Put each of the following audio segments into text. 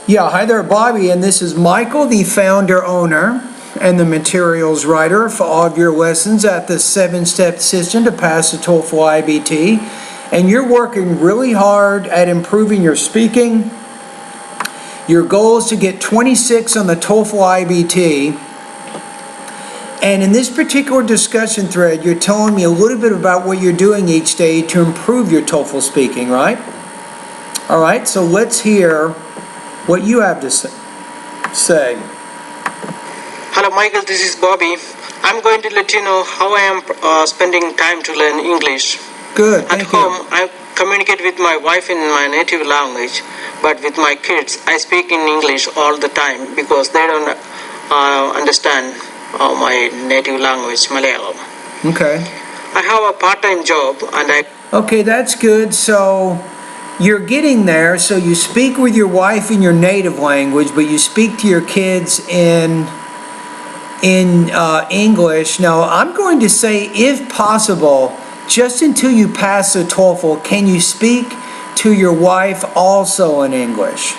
Yeah, hi there, Bobby, and this is Michael, the founder, owner, and the materials writer for all of your lessons at the 7-step system to pass the TOEFL iBT. And you're working really hard at improving your speaking. Your goal is to get 26 on the TOEFL iBT. And in this particular discussion thread, you're telling me a little bit about what you're doing each day to improve your TOEFL speaking, right? All right, so let's hear what you have to say. Hello Michael, this is Bobby. I'm going to let you know how I am spending time to learn English. Good, thank you. At home, I communicate with my wife in my native language, but with my kids, I speak in English all the time because they don't understand my native language, Malayalam. Okay. I have a part-time job and Okay, that's good. So you're getting there, so you speak with your wife in your native language, but you speak to your kids in English. Now, I'm going to say, if possible, just until you pass the TOEFL, can you speak to your wife also in English?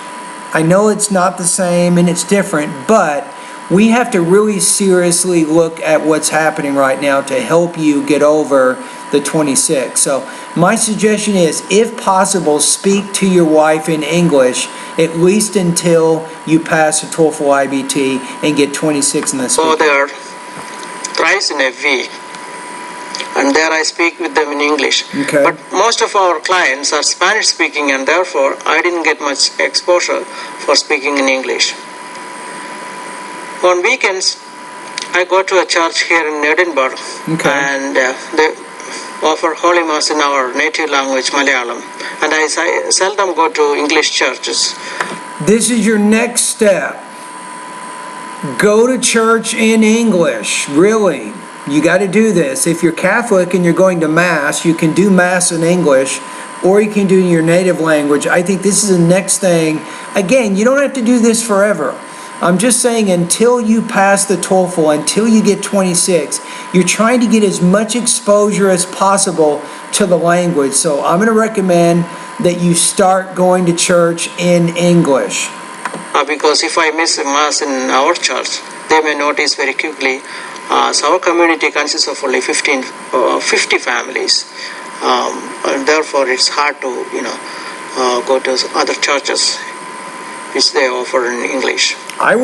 I know it's not the same and it's different, but we have to really seriously look at what's happening right now to help you get over the 26. So my suggestion is, if possible, speak to your wife in English, at least until you pass the TOEFL iBT and get 26 in the speaking. go there thrice in a week, and there I speak with them in English. Okay. But most of our clients are Spanish speaking, and therefore I didn't get much exposure for speaking in English. On weekends, I go to a church here in Edinburgh, Okay. and they offer Holy Mass in our native language, Malayalam. And I seldom go to English churches. This is your next step. Go to church in English. Really. You got to do this. If you're Catholic and you're going to Mass, you can do Mass in English, or you can do it in your native language. I think this is the next thing. Again, you don't have to do this forever. I'm just saying, until you pass the TOEFL, until you get 26, you're trying to get as much exposure as possible to the language. So I'm going to recommend that you start going to church in English. Because if I miss a Mass in our church, they may notice very quickly. So our community consists of only 50 families. And therefore, it's hard to, go to other churches which they offer in English. I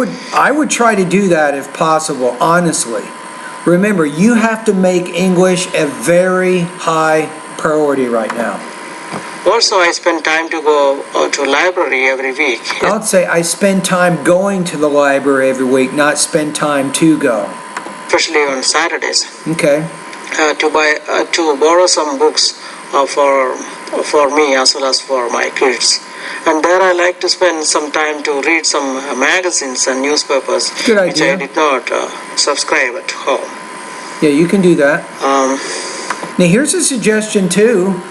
would try to do that if possible, honestly. Remember, you have to make English a very high priority right now. Also, I spend time to go to library every week. I would say I spend time going to the library every week, not spend time to go. Especially on Saturdays. Okay. To borrow some books for me as well as for my kids. And there I like to spend some time to read some magazines and newspapers, Good idea. which I did not subscribe at home. Yeah, you can do that. Now here's a suggestion too.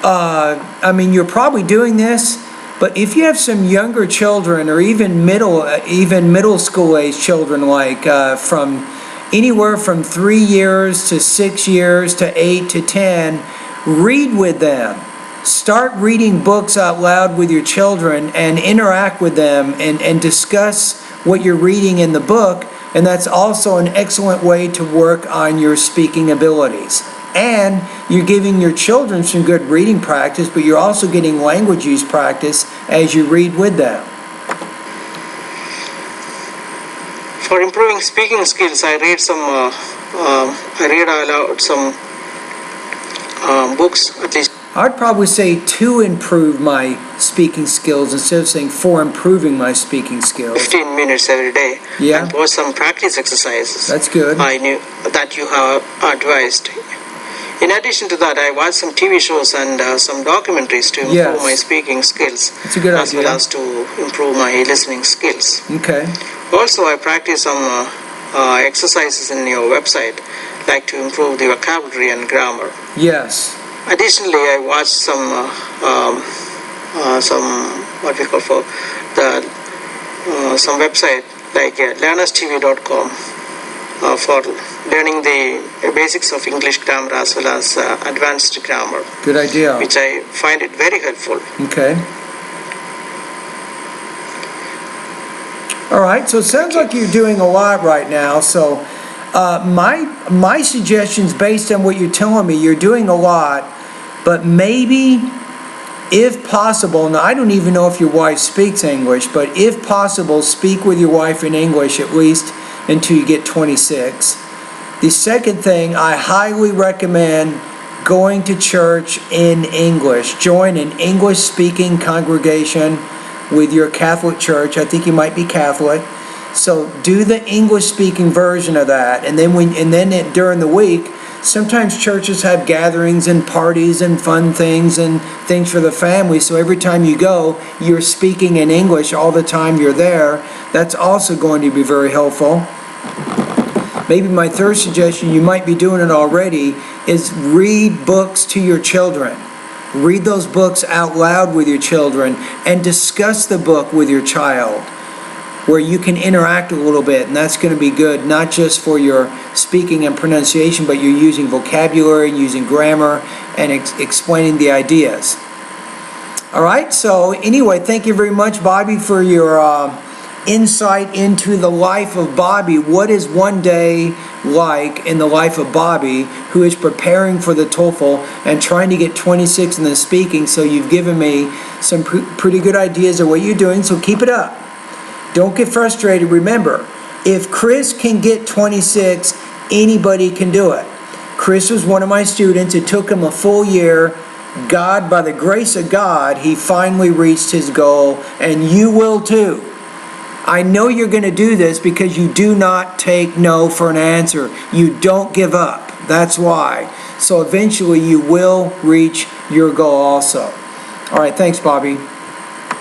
You're probably doing this, but if you have some younger children, or even middle school age children, like from anywhere from 3 years to 6 years to 8 to 10, read with them. Start reading books out loud with your children and interact with them and discuss what you're reading in the book. And that's also an excellent way to work on your speaking abilities. And you're giving your children some good reading practice, but you're also getting language use practice as you read with them. For improving speaking skills, I read aloud some books, at least. I'd probably say to improve my speaking skills instead of saying for improving my speaking skills. 15 minutes every day. Yeah. And watch some practice exercises. That's good. I knew that you have advised. In addition to that, I watch some TV shows and some documentaries to improve my speaking skills. That's a good as idea. Well as to improve my listening skills. Okay. Also, I practice some exercises in your website, like to improve the vocabulary and grammar. Yes. Additionally, I watch some what we call for the some website like learnerstv.com for learning the basics of English grammar as well as advanced grammar. Good idea. Which I find it very helpful. Okay. All right, so it sounds like you're doing a lot right now. So my suggestions based on what you're telling me, you're doing a lot, but maybe if possible, now I don't even know if your wife speaks English, but if possible, speak with your wife in English at least until you get 26. The second thing, I highly recommend going to church in English. Join an English-speaking congregation with your Catholic church. I think you might be Catholic. So do the English-speaking version of that, and then during the week, sometimes churches have gatherings and parties and fun things and things for the family. So every time you go, you're speaking in English all the time you're there. That's also going to be very helpful. Maybe my third suggestion, you might be doing it already, is read books to your children. Read those books out loud with your children and discuss the book with your child, where you can interact a little bit, and that's going to be good, not just for your speaking and pronunciation, but you're using vocabulary, using grammar, and explaining the ideas. All right, so anyway, thank you very much, Bobby, for your insight into the life of Bobby. What is one day like in the life of Bobby, who is preparing for the TOEFL and trying to get 26 in the speaking? So you've given me some pretty good ideas of what you're doing, so keep it up. Don't get frustrated. Remember, if Chris can get 26, anybody can do it. Chris was one of my students. It took him a full year. God, by the grace of God, he finally reached his goal, and you will too. I know you're going to do this because you do not take no for an answer. You don't give up. That's why. So eventually you will reach your goal also. All right, thanks, Bobby.